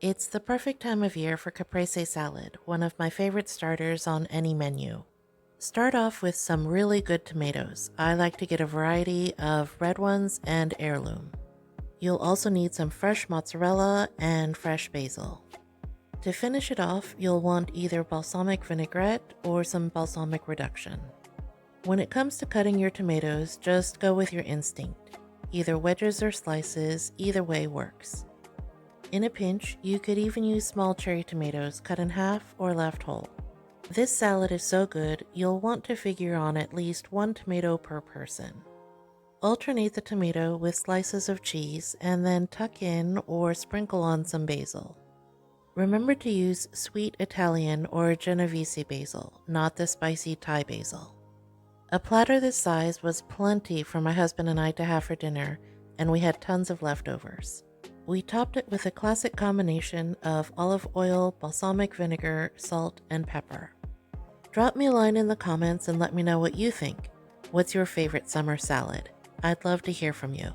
It's the perfect time of year for caprese salad, one of my favorite starters on any menu. Start off with some really good tomatoes. I like to get a variety of red ones and heirloom. You'll also need some fresh mozzarella and fresh basil. To finish it off, you'll want either balsamic vinaigrette or some balsamic reduction. When it comes to cutting your tomatoes, just go with your instinct. Either wedges or slices, either way works. In a pinch, you could even use small cherry tomatoes cut in half or left whole. This salad is so good, you'll want to figure on at least one tomato per person. Alternate the tomato with slices of cheese and then tuck in or sprinkle on some basil. Remember to use sweet Italian or Genovese basil, not the spicy Thai basil. A platter this size was plenty for my husband and I to have for dinner, and we had tons of leftovers. We topped it with a classic combination of olive oil, balsamic vinegar, salt, and pepper. Drop me a line in the comments and let me know what you think. What's your favorite summer salad? I'd love to hear from you.